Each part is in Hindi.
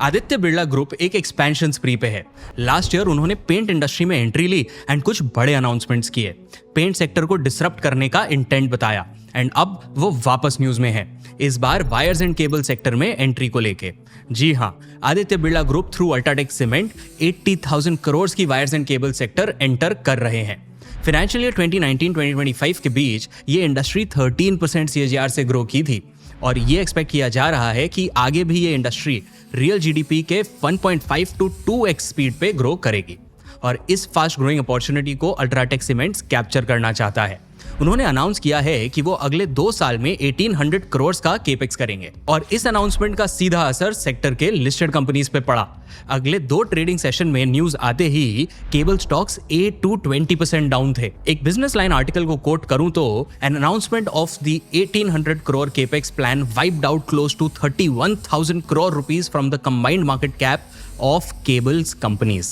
आदित्य बिरला ग्रुप एक एक्सपेंशन स्प्री पे है। लास्ट ईयर उन्होंने पेंट इंडस्ट्री में एंट्री ली एंड कुछ बड़े अनाउंसमेंट्स किए। पेंट सेक्टर को डिसरप्ट करने का इंटेंट बताया एंड अब वो वापस न्यूज में है, इस बार वायर्स एंड केबल सेक्टर में एंट्री को लेके। जी हाँ, Aditya Birla group through UltraTech cement 80,000 crore की wires and cable sector enter कर रहे हैं। फाइनेंशियल ईयर 2019-2025 के बीच ये इंडस्ट्री 13% CAGR से ग्रो की थी और ये एक्सपेक्ट किया जा रहा है कि आगे भी ये इंडस्ट्री रियल GDP के 1.5 to 2x स्पीड पे ग्रो करेगी और इस फास्ट ग्रोइंग अपॉर्चुनिटी को अल्ट्राटेक सीमेंट्स कैप्चर करना चाहता है। उन्होंने अनाउंस किया है कि वो अगले 2 साल में 1800 करोड़ का केपेक्स करेंगे और इस अनाउंसमेंट का सीधा असर सेक्टर के लिस्टेड कंपनीज पे पड़ा। अगले 2 ट्रेडिंग सेशन में न्यूज आते ही केबल स्टॉक्स 8 to 20% डाउन थे। एक बिजनेस लाइन आर्टिकल को कोट करूं तो an announcement of the 1800 crore capex plan wiped out close to 31,000 crore rupees from the combined market cap of cables companies.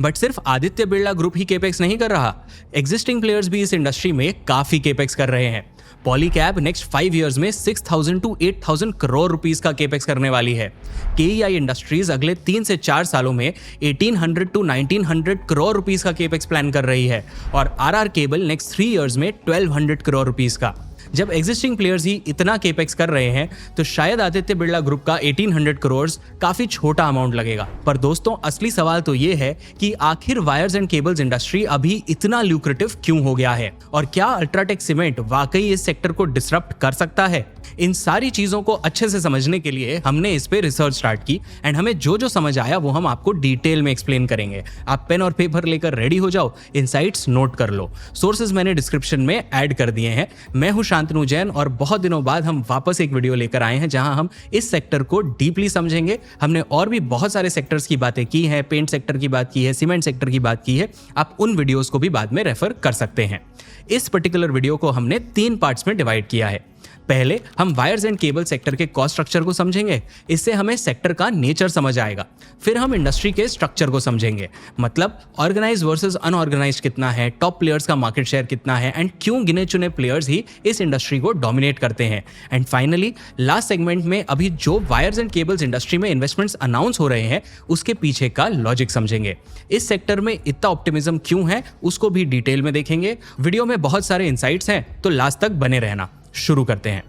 But सिर्फ आदित्य बिरला ग्रुप ही केपेक्स नहीं कर रहा, एग्जिस्टिंग प्लेयर्स भी इस इंडस्ट्री में काफी केपेक्स कर रहे हैं। पॉलीकैब नेक्स्ट 5 इयर्स में 6,000 to 8,000 करोड़ रुपीस का केपेक्स करने वाली है। KEI इंडस्ट्रीज अगले 3 से 4 सालों में 1800 to 1900 करोड़ रुपीस का केपेक्स प्लान कर रही है और RR केबल नेक्स्ट 3 इयर्स में 1200 करोड़ रुपीस का। जब एग्जिस्टिंग प्लेयर्स ही इतना केपेक्स कर रहे हैं तो शायद आदित्य बिरला ग्रुप का 1800 करोड़ काफी छोटा अमाउंट लगेगा। पर दोस्तों, असली सवाल तो ये है कि आखिर वायर्स एंड केबल्स इंडस्ट्री अभी इतना ल्यूक्रेटिव क्यों हो गया है और क्या अल्ट्राटेक सीमेंट वाकई इस सेक्टर को डिसरप्ट कर सकता है? इन सारी चीजों को अच्छे से समझने के लिए हमने इस पे रिसर्च स्टार्ट की एंड हमें जो जो समझ आया वो हम आपको डिटेल में एक्सप्लेन करेंगे। आप पेन और पेपर लेकर रेडी हो जाओ, इनसाइट्स नोट कर लो। सोर्सेज मैंने डिस्क्रिप्शन में ऐड कर दिए हैं। मैं हूं शांतनु जैन और बहुत दिनों बाद हम वापस एक वीडियो लेकर आए हैं जहां हम इस सेक्टर को डीपली समझेंगे। हमने और भी बहुत सारे सेक्टर्स की बातें की हैं, पेंट सेक्टर की बात की है, सीमेंट सेक्टर की बात की है। आप उन वीडियोस को भी बाद में रेफर कर सकते हैं। इस पर्टिकुलर वीडियो को हमने 3 पार्ट्स में डिवाइड किया है। पहले हम वायर्स एंड केबल सेक्टर के कॉस्ट स्ट्रक्चर को समझेंगे, इससे हमें सेक्टर का नेचर समझ आएगा। फिर हम इंडस्ट्री के स्ट्रक्चर को समझेंगे, मतलब ऑर्गेनाइज वर्सेस अनऑर्गेनाइज कितना है, टॉप प्लेयर्स का मार्केट शेयर कितना है एंड क्यों गिने चुने प्लेयर्स ही इस इंडस्ट्री को डोमिनेट करते हैं। एंड फाइनली लास्ट सेगमेंट में अभी जो वायर्स एंड केबल्स इंडस्ट्री में इन्वेस्टमेंट्स अनाउंस हो रहे हैं उसके पीछे का लॉजिक समझेंगे। इस सेक्टर में इतना ऑप्टिमिज्म क्यों है उसको भी डिटेल में देखेंगे। वीडियो में बहुत सारे इंसाइट्स हैं तो लास्ट तक बने रहना। शुरू करते हैं।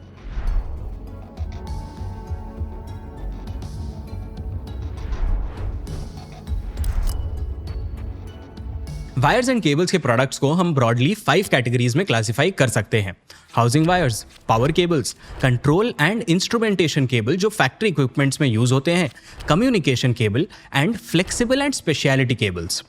वायर्स एंड केबल्स के प्रोडक्ट्स को हम ब्रॉडली 5 कैटेगरीज में क्लासिफाई कर सकते हैं। Housing wires, power cables, control and instrumentation cable जो फैक्ट्री इक्विपमेंट्स में यूज होते हैं, communication cable and flexible and speciality cables.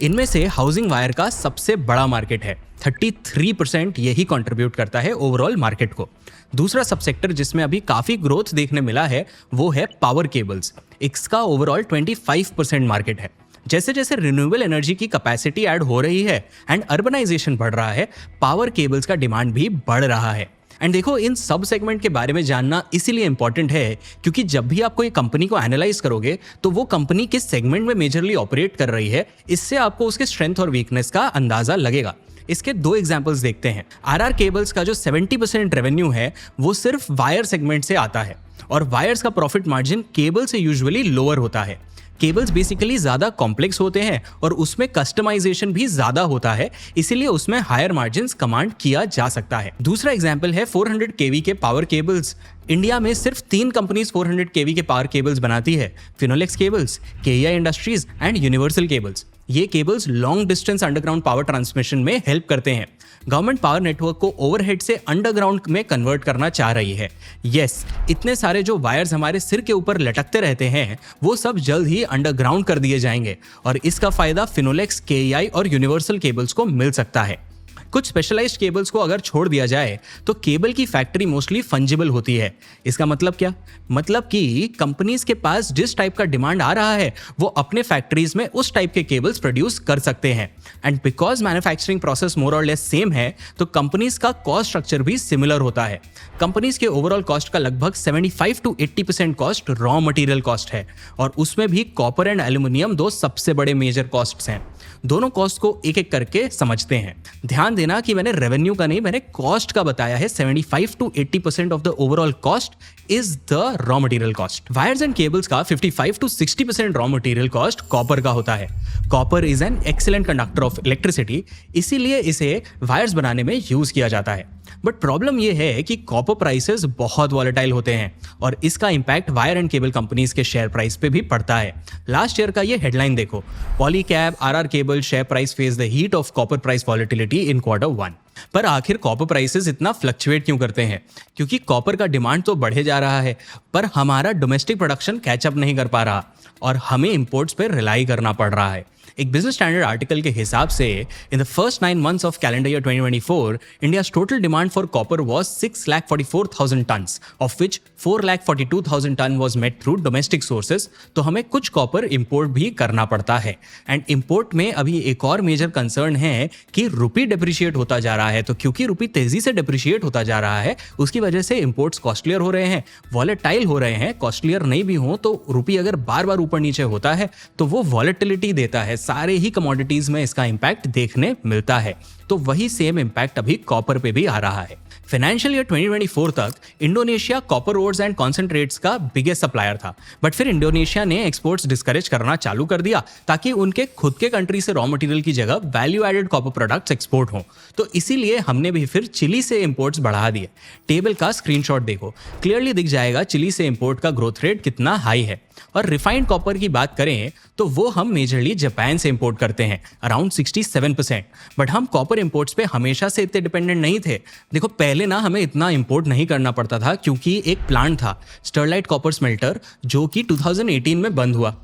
इनमें से हाउसिंग वायर का सबसे बड़ा मार्केट है, 33% यही कंट्रीब्यूट करता है ओवरऑल मार्केट को। दूसरा सबसेक्टर जिसमें अभी काफी ग्रोथ देखने मिला है वो है पावर केबल्स। इसका ओवरऑल 25% मार्केट है। जैसे जैसे रिन्यूएबल एनर्जी की कैपेसिटी ऐड हो रही है एंड अर्बनाइजेशन बढ़ रहा है, पावर केबल्स का डिमांड भी बढ़ रहा है। एंड देखो, इन सब सेगमेंट के बारे में जानना इसीलिए इंपॉर्टेंट है क्योंकि जब भी आप कोई कंपनी को एनालाइज करोगे तो वो कंपनी किस सेगमेंट में मेजरली ऑपरेट कर रही है, इससे आपको उसके स्ट्रेंथ और वीकनेस का अंदाजा लगेगा। इसके 2 एग्जांपल्स देखते हैं। RR केबल्स का जो 70% रेवेन्यू है वो सिर्फ वायर सेगमेंट से आता है और वायर्स का प्रॉफिट मार्जिन केबल से यूजुअली लोअर होता है। केबल्स बेसिकली ज्यादा कॉम्प्लेक्स होते हैं और उसमें कस्टमाइजेशन भी ज्यादा होता है, इसीलिए उसमें हायर मार्जिन्स कमांड किया जा सकता है। दूसरा एग्जांपल है 400 kV के पावर केबल्स। इंडिया में सिर्फ 3 कंपनीज 400 kV के पावर केबल्स बनाती है, Finolex cables, KEI industries and universal cables. ये cables long distance underground power transmission में हेल्प करते हैं। गवर्नमेंट पावर नेटवर्क को ओवरहेड से अंडरग्राउंड में कन्वर्ट करना चाह रही है। यस, इतने सारे जो वायर्स हमारे सिर के ऊपर लटकते रहते हैं वो सब जल्द ही अंडरग्राउंड कर दिए जाएंगे और इसका फायदा फिनोलेक्स, KEI और यूनिवर्सल केबल्स को मिल सकता है। कुछ स्पेशलाइज्ड केबल्स को अगर छोड़ दिया जाए तो केबल की फैक्ट्री मोस्टली फंजिबल होती है। इसका मतलब क्या? मतलब कि कंपनीज के पास जिस टाइप का डिमांड आ रहा है वो अपने फैक्ट्रीज में उस टाइप के केबल्स प्रोड्यूस कर सकते हैं। एंड बिकॉज मैन्युफैक्चरिंग प्रोसेस मोर और लेस सेम है तो कंपनीज का कॉस्ट स्ट्रक्चर भी सिमिलर होता है। कंपनीज के ओवरऑल कॉस्ट का लगभग 75 to 80% cost raw material cost है और उसमें भी कॉपर एंड एल्यूमिनियम 2 सबसे बड़े मेजर कॉस्ट्स हैं। दोनों कॉस्ट को एक एक करके समझते हैं। ध्यान देना कि मैंने रेवेन्यू का नहीं, मैंने कॉस्ट का बताया है। 75 to 80% of the overall cost is the raw material cost. Wires and cables का 55 to 60% raw material cost copper का होता है। Copper is an excellent conductor of electricity, इसीलिए इसे वायर्स बनाने में यूज किया जाता है। बट प्रॉब्लम यह है कि कॉपर प्राइसेस बहुत वॉलेटाइल होते हैं और इसका impact wire and cable companies के शेयर प्राइस पे भी पड़ता है। लास्ट ईयर का ये हेडलाइन देखो, Polycab RR cable share price face the heat of copper price volatility in Q1। पर आखिर कॉपर प्राइसेस इतना फ्लक्चुएट क्यों करते हैं? क्योंकि कॉपर का डिमांड तो बढ़े जा रहा है, पर हमारा डोमेस्टिक प्रोडक्शन कैचअप नहीं कर पा रहा और हमें इंपोर्ट्स पर रिलाई करना पड़ रहा है। एक बिजनेस स्टैंडर्ड आर्टिकल के हिसाब से in the first 9 months of calendar year 2024 India's total demand for copper was 6,44,000 tons, of which 4,42,000 ton was met through domestic sources. तो हमें कुछ कॉपर इंपोर्ट भी करना पड़ता है। एंड इंपोर्ट में अभी एक और मेजर कंसर्न है कि रुपी डिप्रिशिएट होता जा रहा है। तो क्योंकि रुपी तेजी से डिप्रिशिएट होता जा रहा है, उसकी वजह से इंपोर्ट्स कॉस्टलियर हो रहे हैं, वॉलेटाइल हो रहे हैं। कॉस्टलियर नहीं भी हो तो रुपी अगर बार बार ऊपर नीचे होता है तो वो वॉलेटिलिटी देता है। सारे ही कमोडिटीज में इसका इंपैक्ट देखने मिलता है। तो वही सेम इंपैक्ट अभी कॉपर पे भी आ रहा है। फाइनेंशियल ईयर 2024 तक Indonesia copper ores and concentrates का बिगेस्ट सप्लायर था, बट फिर इंडोनेशिया ने एक्सपोर्ट्स डिस्करेज करना चालू कर दिया ताकि उनके खुद के कंट्री से रॉ मटेरियल की जगह value added copper products export हों। तो इसीलिए हमने भी फिर चिली से इंपोर्ट्स बढ़ा दिए। टेबल का स्क्रीनशॉट देखो, क्लियरली दिख जाएगा चिली से इंपोर्ट का ग्रोथ रेट कितना हाई है। और रिफाइंड कॉपर की बात करें तो वो हम मेजरली जापान से इंपोर्ट करते हैं, अराउंड 67%। बट हम कॉपर इंपोर्ट्स पे हमेशा से इतने डिपेंडेंट नहीं थे। देखो पहले ना हमें इतना इंपोर्ट नहीं करना पड़ता था क्योंकि एक प्लांट था स्टरलाइट कॉपर स्मेल्टर जो कि 2018 में बंद हुआ।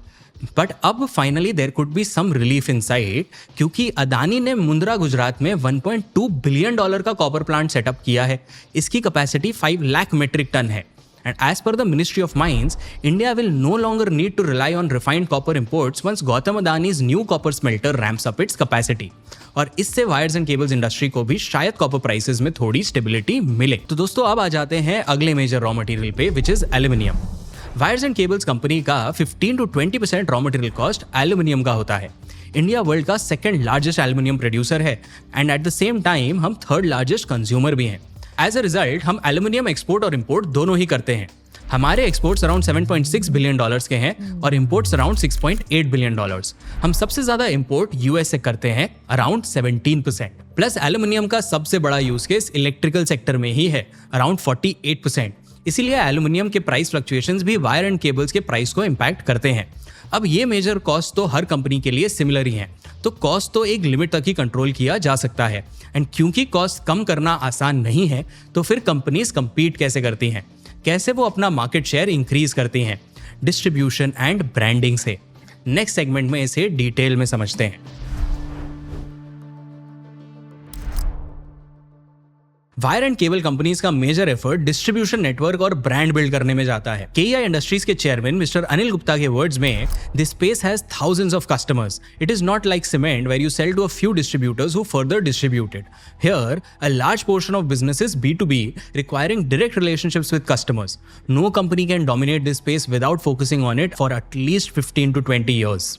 बट अब finally there could be some relief in sight, क्योंकि अदानी ने मुंद्रा गुजरात में $1.2 बिलियन का कॉपर प्लांट सेटअप किया है। इसकी कैपेसिटी 5 लाख मेट्रिक टन है। And as per the Ministry of Mines, India will no longer need to rely on refined copper imports once Gautam Adani's new copper smelter ramps up its capacity. और इससे वायर्स एंड केबल्स इंडस्ट्री को भी शायद कॉपर प्राइसेस में थोड़ी स्टेबिलिटी मिले। तो दोस्तों अब आ जाते हैं अगले मेजर रॉ मटेरियल पे, which is aluminium. Wires and cables company का 15 to 20% raw material cost aluminium का होता है। इंडिया वर्ल्ड का सेकंड लार्जेस्ट एल्यूमिनियम प्रोड्यूसर है and at the same time हम थर्ड लार्जेस्ट कंज्यूमर भी हैं। एज अ रिजल्ट हम एल्यूमिनियम एक्सपोर्ट और इंपोर्ट दोनों ही करते हैं। हमारे एक्सपोर्ट्स अराउंड $7.6 बिलियन के हैं और इंपोर्ट्स अराउंड $6.8 बिलियन। हम सबसे ज्यादा इंपोर्ट यूएस से करते हैं, अराउंड 17%। प्लस एल्यूमिनियम का सबसे बड़ा यूज केस इलेक्ट्रिकल सेक्टर में ही है, अराउंड 48%। इसीलिए एल्यूमिनियम के प्राइस फ्लक्चुएशंस भी वायर एंड केबल्स के प्राइस को इम्पैक्ट करते हैं। अब ये मेजर कॉस्ट तो हर कंपनी के लिए सिमिलर ही हैं, तो कॉस्ट तो एक लिमिट तक ही कंट्रोल किया जा सकता है। एंड क्योंकि कॉस्ट कम करना आसान नहीं है, तो फिर कंपनीज कंपीट कैसे करती हैं, कैसे वो अपना मार्केट शेयर इंक्रीज करती हैं? डिस्ट्रीब्यूशन एंड ब्रांडिंग से। नेक्स्ट सेगमेंट में इसे डिटेल में समझते हैं। वायर एंड केबल कंपनीज का मेजर एफर्ट डिस्ट्रीब्यूशन नेटवर्क और ब्रांड बिल्ड करने में जाता है। केईआई इंडस्ट्रीज के चेयरमैन मिस्टर अनिल गुप्ता के वर्ड्स में, this space has thousands of customers. It is not like cement where you sell to a few distributors who further distribute it. Here, a large portion of business is B2B, requiring direct relationships with customers. No company can dominate this space without focusing on it for at least 15 to 20 years.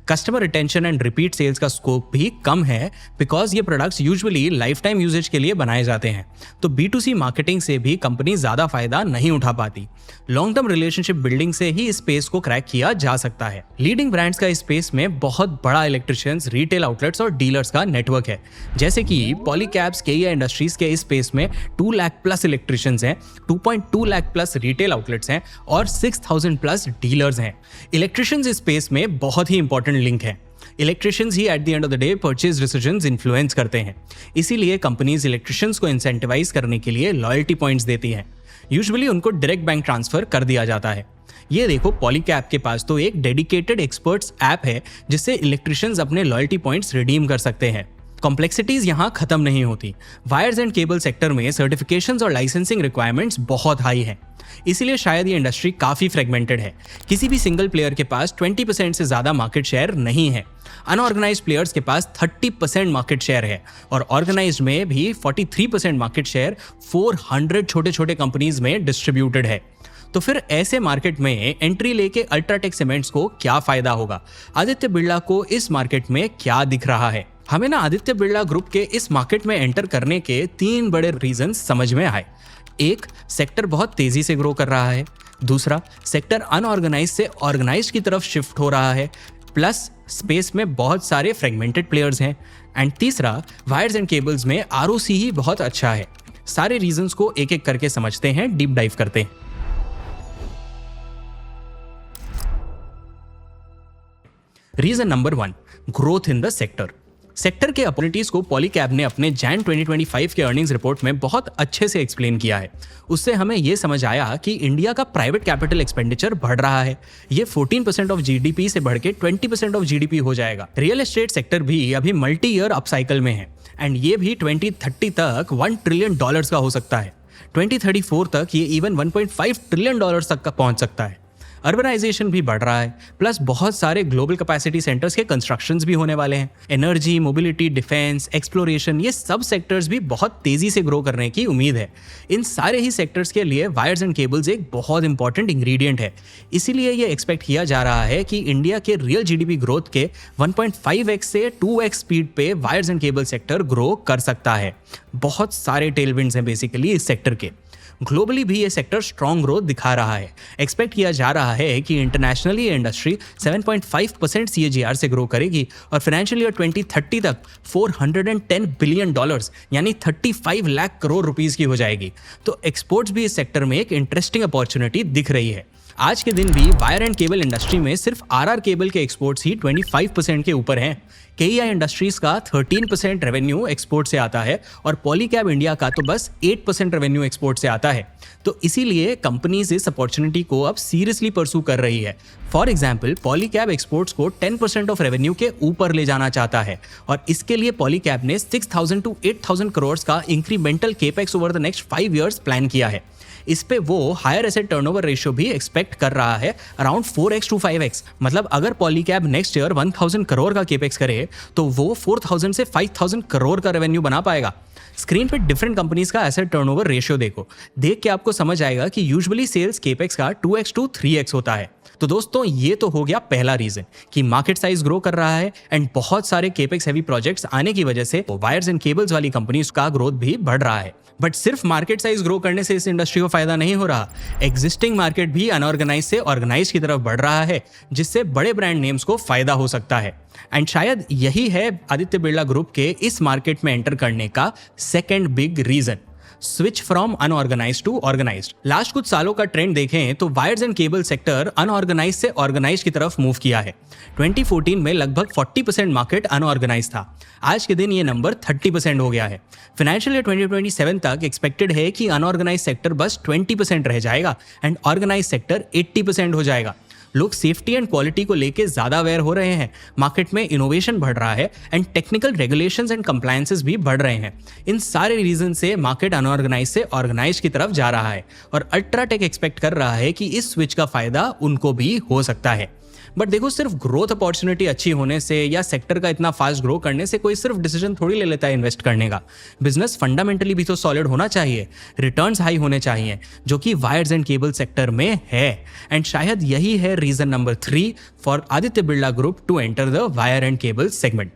Customer retention and repeat sales का स्कोप भी कम है बिकॉज ये प्रोडक्ट्स यूजुअली लाइफ टाइम यूजेज के लिए बनाए जाते हैं। तो B2C मार्केटिंग से भी कंपनी ज्यादा फायदा नहीं उठा पाती। लॉन्ग टर्म रिलेशनशिप बिल्डिंग से ही इस स्पेस को क्रैक किया जा सकता है। लीडिंग ब्रांड्स का इस स्पेस में बहुत बड़ा इलेक्ट्रिशियंस, रिटेल आउटलेट्स और डीलर्स का नेटवर्क है। जैसे कि पॉलीकैब्स केईआई इंडस्ट्रीज के इस स्पेस में 2 लाख प्लस इलेक्ट्रिशियंस हैं, 2.2 लाख प्लस रिटेल आउटलेट्स हैं और 6,000 प्लस डीलर्स हैं। इलेक्ट्रिशियंस इस स्पेस में बहुत ही इंपॉर्टेंट लिंक है। Electricians he at the end of the day purchase decisions influence करते हैं। इसीलिए कंपनीज इलेक्ट्रिशियंस को इंसेंटिवाइज करने के लिए लॉयल्टी पॉइंट्स देती हैं। यूजुअली उनको डायरेक्ट बैंक ट्रांसफर कर दिया जाता है। ये देखो, पॉलीकैब के पास तो एक डेडिकेटेड एक्सपर्ट्स ऐप है जिससे इलेक्ट्रिशियंस अपने लॉयल्टी पॉइंट्स रिडीम कर सकते हैं। कॉम्प्लेक्सिटीज यहाँ खत्म नहीं होती। वायर्स एंड केबल सेक्टर में सर्टिफिकेशंस और लाइसेंसिंग रिक्वायरमेंट्स बहुत हाई हैं। इसीलिए शायद ये इंडस्ट्री काफी फ्रेगमेंटेड है। किसी भी सिंगल प्लेयर के पास 20% से ज्यादा मार्केट शेयर नहीं है। अनऑर्गेनाइज्ड प्लेयर्स के पास 30% मार्केट शेयर है और ऑर्गेनाइज्ड में भी 43% मार्केट शेयर 400 छोटे छोटे कंपनीज में डिस्ट्रीब्यूटेड है। तो फिर ऐसे मार्केट में एंट्री लेके अल्ट्राटेक सीमेंट्स को क्या फायदा होगा? आदित्य बिरला को इस मार्केट में क्या दिख रहा है? हमें ना आदित्य बिरला ग्रुप के इस मार्केट में एंटर करने के 3 बड़े रीजन समझ में आए। एक, सेक्टर बहुत तेजी से ग्रो कर रहा है। दूसरा, सेक्टर अनऑर्गेनाइज से ऑर्गेनाइज की तरफ शिफ्ट हो रहा है, प्लस स्पेस में बहुत सारे फ्रेगमेंटेड प्लेयर्स हैं। एंड तीसरा, वायर्स एंड केबल्स में आरओसी ही बहुत अच्छा है। सारे रीजंस को एक एक करके समझते हैं, डीप डाइव करते हैं। Reason number 1, growth in the sector के अपॉर्चुनिटीज को पॉलीकैब ने अपने जैन 2025 के अर्निंग्स रिपोर्ट में बहुत अच्छे से एक्सप्लेन किया है। उससे हमें यह समझ आया कि इंडिया का प्राइवेट कैपिटल एक्सपेंडिचर बढ़ रहा है। ये 14% ऑफ जीडीपी से बढ़ के 20% ऑफ जीडीपी हो जाएगा। रियल एस्टेट सेक्टर भी अभी मल्टी ईयर अपसाइकिल में है एंड ये भी 2030 तक $1 ट्रिलियन का हो सकता है। 2034 तक ये इवन $1.5 ट्रिलियन तक का पहुंच सकता है। अर्बनाइजेशन भी बढ़ रहा है, प्लस बहुत सारे ग्लोबल कैपेसिटी सेंटर्स के कंस्ट्रक्शंस भी होने वाले हैं। एनर्जी, मोबिलिटी, डिफेंस, एक्सप्लोरेशन, ये सब सेक्टर्स भी बहुत तेजी से ग्रो करने की उम्मीद है। इन सारे ही सेक्टर्स के लिए वायर्स एंड केबल्स एक बहुत इंपॉर्टेंट इंग्रेडिएंट है। इसीलिए ये एक्सपेक्ट किया जा रहा है कि इंडिया के रियल जीडीपी ग्रोथ के 1.5x से 2x स्पीड पे wires and cable sector grow कर सकता है। बहुत सारे टेलविंड्स हैं बेसिकली इस सेक्टर के। ग्लोबली भी ये सेक्टर स्ट्रॉन्ग ग्रोथ दिखा रहा है। एक्सपेक्ट किया जा रहा है कि इंटरनेशनली ये इंडस्ट्री 7.5% CAGR से ग्रो करेगी और फाइनेंशियल ईयर 2030 तक $410 बिलियन यानी 35 लाख करोड़ रुपीस की हो जाएगी। तो एक्सपोर्ट्स भी इस सेक्टर में एक इंटरेस्टिंग अपॉर्चुनिटी दिख रही है। आज के दिन भी वायर एंड केबल इंडस्ट्री में सिर्फ RR केबल के एक्सपोर्ट्स ही 25% के ऊपर हैं। KEI इंडस्ट्रीज का 13% रेवेन्यू एक्सपोर्ट से आता है और पॉलीकैब इंडिया का तो बस 8% रेवेन्यू एक्सपोर्ट से आता है। तो इसीलिए कंपनीज इस अपॉर्चुनिटी को अब सीरियसली परसू कर रही है। फॉर एग्जाम्पल, पॉलीकैब एक्सपोर्ट्स को 10% ऑफ रेवेन्यू के ऊपर ले जाना चाहता है और इसके लिए पॉलीकैब ने 6,000 to 8,000 करोड़ का incremental capex over the next 5 years plan किया है। इस पे वो हायर एसेट टर्नओवर रेशियो भी एक्सपेक्ट कर रहा है अराउंड 4x to 5x। मतलब अगर पॉलीकैब नेक्स्ट ईयर 1,000 करोड़ का केपेक्स करे तो वो 4,000 से 5,000 करोड़ का रेवेन्यू बना पाएगा। स्क्रीन पे डिफरेंट कंपनीज का एसेट टर्नओवर रेशियो देखो, देख के आपको समझ आएगा कि यूजुअली सेल्स केपेक्स का 2x to 3x होता है। तो दोस्तों, ये तो हो गया पहला रीजन कि मार्केट साइज ग्रो कर रहा है एंड बहुत सारे केपेक्स हेवी प्रोजेक्ट्स आने की वजह से वायर्स एंड केबल्स वाली कंपनीज का ग्रोथ भी बढ़ रहा है। बट सिर्फ मार्केट साइज ग्रो करने से इस इंडस्ट्री को फायदा नहीं हो रहा। एग्जिस्टिंग मार्केट भी अनऑर्गेनाइज से ऑर्गेनाइज की तरफ बढ़ रहा है, जिससे बड़े ब्रांड नेम्स को फायदा हो सकता है। एंड शायद यही है आदित्य बिरला ग्रुप के इस मार्केट में एंटर करने का second big reason, switch from unorganised to organised. Last कुछ सालों का ट्रेंड देखें तो wires and cable sector unorganise से ऑर्गेनाइज की तरफ मूव किया है। 2014 में लगभग 40% मार्केट अनऑर्गेनाइज था। आज के दिन ये नंबर 30% हो गया है। फाइनेंशियल ईयर 2027 तक एक्सपेक्टेड है कि अनऑर्गेनाइज सेक्टर बस 20% रह जाएगा एंड ऑर्गेनाइज सेक्टर 80% हो जाएगा। लोग सेफ्टी एंड क्वालिटी को लेके ज्यादा अवेयर हो रहे हैं, मार्केट में इनोवेशन बढ़ रहा है and technical regulations and compliances भी बढ़ रहे हैं। इन सारे रीजन से मार्केट अनऑर्गेनाइज से ऑर्गेनाइज की तरफ जा रहा है और अल्ट्राटेक एक्सपेक्ट कर रहा है कि इस स्विच का फायदा उनको भी हो सकता है। बट देखो, सिर्फ ग्रोथ अपॉर्चुनिटी अच्छी होने से या सेक्टर का इतना फास्ट ग्रो करने से कोई सिर्फ डिसीजन थोड़ी ले लेता है इन्वेस्ट करने का। बिजनेस फंडामेंटली भी तो सॉलिड होना चाहिए, रिटर्न्स हाई होने चाहिए, जो कि वायर्स एंड केबल सेक्टर में है। एंड शायद यही है reason number 3 for Aditya Birla group to enter the wire and cable segment.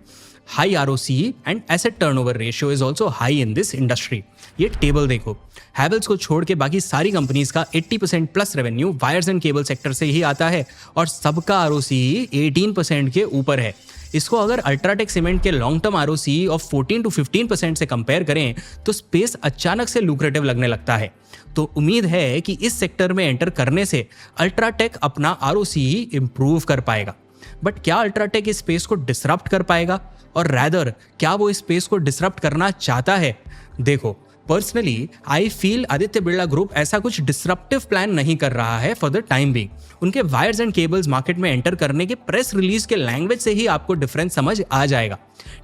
High ROCE and asset turnover ratio is also high in this industry. ये टेबल देखो, हैवेल्स को छोड़ के बाकी सारी कंपनीज का 80% plus revenue wires and cable sector से ही आता है और सबका ROCE 18% के ऊपर है। इसको अगर अल्ट्राटेक सीमेंट के long term ROCE of 14 to 15% से कंपेयर करें तो स्पेस अचानक से लुक्रेटिव लगने लगता है। तो उम्मीद है कि इस सेक्टर में एंटर करने से अल्ट्राटेक अपना ROCE इंप्रूव कर पाएगा। बट क्या अल्ट्राटेक इस स्पेस को डिसरप्ट कर पाएगा, और रैदर क्या वो इस स्पेस को डिसरप्ट करना चाहता है? देखो, personally I feel Aditya Birla group ऐसा कुछ डिसरप्टिव प्लान नहीं कर रहा है फॉर द टाइम बीइंग। उनके वायर्स एंड केबल्स मार्केट में एंटर करने के प्रेस रिलीज के लैंग्वेज से ही आपको डिफरेंस समझ आ जाएगा।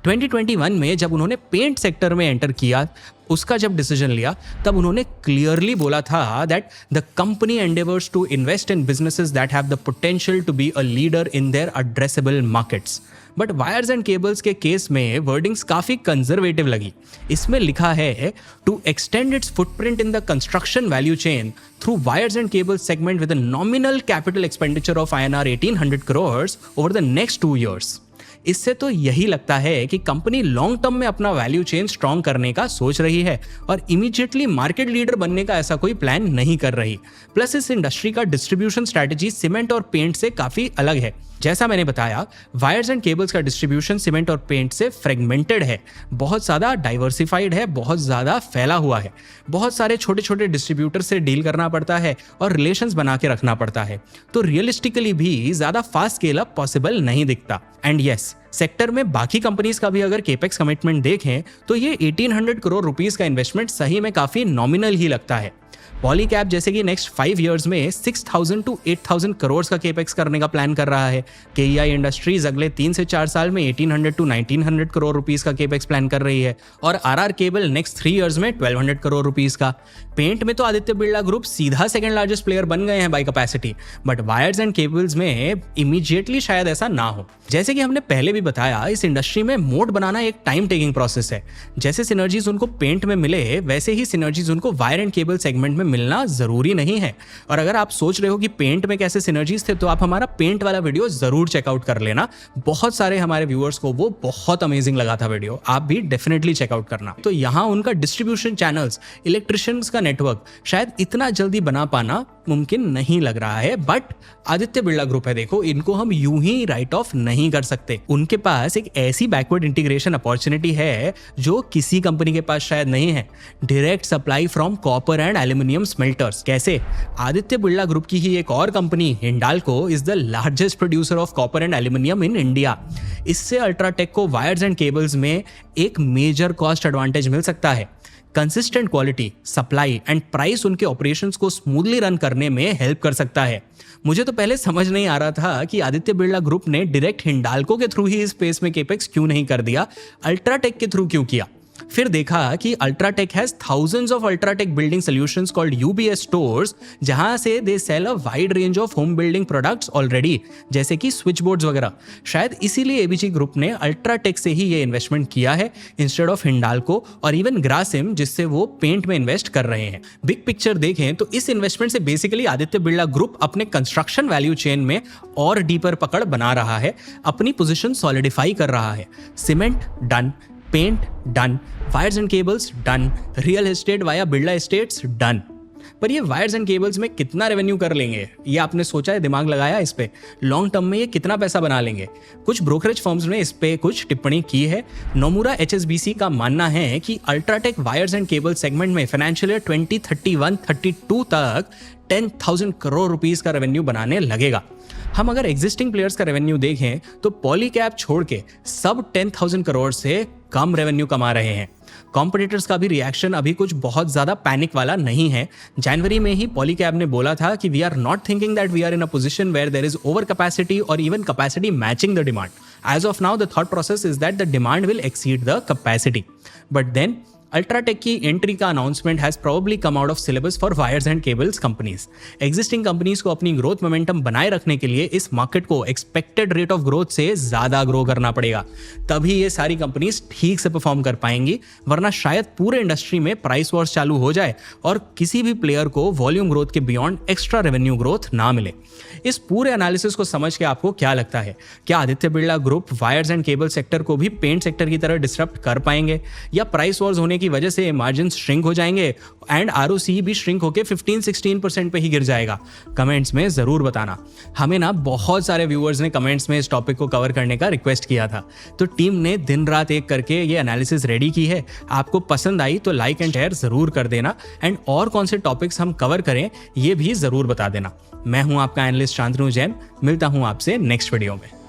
2021 में जब उन्होंने पेंट सेक्टर में एंटर किया, उसका जब डिसीजन लिया, तब उन्होंने क्लियरली बोला था that the company endeavours to invest in businesses that have the potential to be a leader in their addressable markets. But wires and cables के केस में वर्डिंग्स काफी कंजर्वेटिव लगी। इसमें लिखा है to extend its footprint in the construction value chain through wires and cables segment with a nominal capital expenditure of INR 1800 crores over the next 2 years। इससे तो यही लगता है कि कंपनी लॉन्ग टर्म में अपना वैल्यू चेन स्ट्रॉन्ग करने का सोच रही है और इमीडिएटली मार्केट लीडर बनने का ऐसा कोई प्लान नहीं कर रही। प्लस इस इंडस्ट्री का डिस्ट्रीब्यूशन स्ट्रैटेजी सीमेंट और पेंट से काफी अलग है। जैसा मैंने बताया, वायर्स एंड केबल्स का डिस्ट्रीब्यूशन सीमेंट और पेंट से फ्रेगमेंटेड है, बहुत ज़्यादा डाइवर्सिफाइड है, बहुत ज़्यादा फैला हुआ है। बहुत सारे छोटे छोटे डिस्ट्रीब्यूटर से डील करना पड़ता है और रिलेशंस बना के रखना पड़ता है, तो रियलिस्टिकली भी ज़्यादा फास्ट स्केल अप पॉसिबल नहीं दिखता। एंड यस, सेक्टर में बाकी कंपनीज का भी अगर केपेक्स कमिटमेंट देखें तो ये 1800 करोड़ रुपीस का इन्वेस्टमेंट सही में काफ़ी नॉमिनल ही लगता है। पॉलीकैब जैसे कि नेक्स्ट 5 years में 6000 to 8000 करोड़ का केपेक्स करने का प्लान कर रहा है। KEI इंडस्ट्रीज अगले 3 से 4 साल में 1800 to 1900 करोड़ रुपीस का केपेक्स प्लान कर रही है और RR केबल नेक्स्ट 3 years में 1200 करोड़ रुपीस का। पेंट में तो आदित्य बिरला ग्रुप सीधा सेकंड लार्जेस्ट प्लेयर बन गए हैं by capacity, but wires and cables में इमीडिएटली शायद ऐसा ना हो। जैसे कि हमने पहले भी बताया, इस इंडस्ट्री में मोड बनाना एक टाइम टेकिंग प्रोसेस है। जैसे सिनर्जीज उनको पेंट में मिले, वैसे ही सिनर्जीज उनको वायर एंड केबल सेगमेंट में मिलना जरूरी नहीं है। और अगर आप सोच रहे हो कि पेंट में कैसे सिनर्जीज थे, तो आप हमारा पेंट वाला वीडियो जरूर चेकआउट कर लेना। बहुत सारे हमारे व्यूअर्स को वो बहुत अमेजिंग लगा था वीडियो, आप भी डेफिनेटली चेकआउट करना। तो यहाँ उनका डिस्ट्रीब्यूशन चैनल्स, इलेक्ट्रिशियंस का नेटवर्क शायद इतना जल्दी बना पाना मुमकिन नहीं लग रहा है, बट आदित्य बिरला ग्रुप है, देखो इनको हम यूं ही राइट ऑफ नहीं कर सकते। उनके पास एक ऐसी बैकवर्ड इंटीग्रेशन अपॉर्चुनिटी है जो किसी कंपनी के पास शायद नहीं है। Direct supply from copper and aluminium smelters. कैसे? आदित्य बिरला ग्रुप की ही एक और company Hindalco is the largest producer of copper and aluminium in India. इससे अल्ट्राटेक को वायर्स एंड केबल्स में एक मेजर कॉस्ट एडवांटेज मिल सकता है। Consistent quality, supply and price उनके ऑपरेशंस को स्मूथली रन करने में हेल्प कर सकता है। मुझे तो पहले समझ नहीं आ रहा था कि आदित्य बिरला ग्रुप ने डायरेक्ट हिंडाल्को के थ्रू ही इस स्पेस में केपेक्स क्यों नहीं कर दिया, अल्ट्राटेक के थ्रू क्यों किया। फिर देखा कि UltraTech has thousands of UltraTech building solutions called UBS stores, जहां से they sell a wide range of home building products already, जैसे कि स्विच बोर्ड्स वगैरह। शायद इसीलिए ABG ग्रुप ने अल्ट्राटेक से ही ये इन्वेस्टमेंट किया है इंस्टेड ऑफ हिंडाल्को और इवन ग्रासिम, जिससे वो पेंट में इन्वेस्ट कर रहे हैं। बिग पिक्चर देखें तो इस इन्वेस्टमेंट से बेसिकली आदित्य बिरला ग्रुप अपने कंस्ट्रक्शन वैल्यू चेन में और डीपर पकड़ बना रहा है, अपनी पोजीशन सॉलिडिफाई कर रहा है। Cement done, paint done, wires and cables done, real estate via Birla estates done. पर ये वायर्स एंड केबल्स में कितना रेवेन्यू कर लेंगे, ये आपने सोचा है, दिमाग लगाया इस पे? लॉन्ग टर्म में ये कितना पैसा बना लेंगे? कुछ ब्रोकरेज फर्म्स ने इस पे कुछ टिप्पणी की है। नोमुरा HSBC का मानना है कि UltraTech wires and cable segment में फाइनेंशियल ईयर 2031-32 तक 10,000 करोड़ रुपीस का रेवेन्यू बनाने लगेगा। हम अगर एग्जिस्टिंग प्लेयर्स का रेवेन्यू देखें तो पॉलीकैब छोड़ के सब 10,000 करोड़ से कम रेवेन्यू कमा रहे हैं। कॉम्पिटिटर्स का भी रिएक्शन अभी कुछ बहुत ज्यादा पैनिक वाला नहीं है। जनवरी में ही पॉलीकैब ने बोला था कि we are not thinking that we are in a position where there is over capacity और even capacity matching the demand. As of now the thought process is that the demand will exceed the capacity. But then UltraTech की एंट्री का announcement has probably come out of syllabus for wires and cables companies. Existing companies को अपनी ग्रोथ मोमेंटम बनाए रखने के लिए इस मार्केट को एक्सपेक्टेड रेट ऑफ ग्रोथ से ज्यादा ग्रो करना पड़ेगा, तभी ये सारी कंपनीज ठीक से परफॉर्म कर पाएंगी, वरना शायद पूरे इंडस्ट्री में प्राइस वॉर्स चालू हो जाए और किसी भी प्लेयर को वॉल्यूम ग्रोथ के बियॉन्ड एक्स्ट्रा रेवेन्यू ग्रोथ ना मिले। इस पूरे एनालिसिस को समझ के आपको क्या लगता है? क्या Aditya Birla group wires and cable sector को भी पेंट सेक्टर की तरह डिसरप्ट कर पाएंगे, या प्राइस वॉर्स होने की वजह से मार्जिन श्रिंक हो जाएंगे एंड ROCE भी श्रिंक होकर 15-16% पे ही गिर जाएगा? कमेंट्स में जरूर बताना। हमें ना बहुत सारे व्यूअर्स ने कमेंट्स में इस टॉपिक को कवर करने का रिक्वेस्ट किया था, तो टीम ने दिन रात एक करके ये एनालिसिस रेडी की है। आपको पसंद आई तो लाइक एंड शेयर जरूर कर देना, एंड और कौन से टॉपिक्स हम कवर करें ये भी जरूर बता देना। मैं हूं आपका एनालिस्ट शांतनु जैन, मिलता हूं आपसे नेक्स्ट वीडियो में।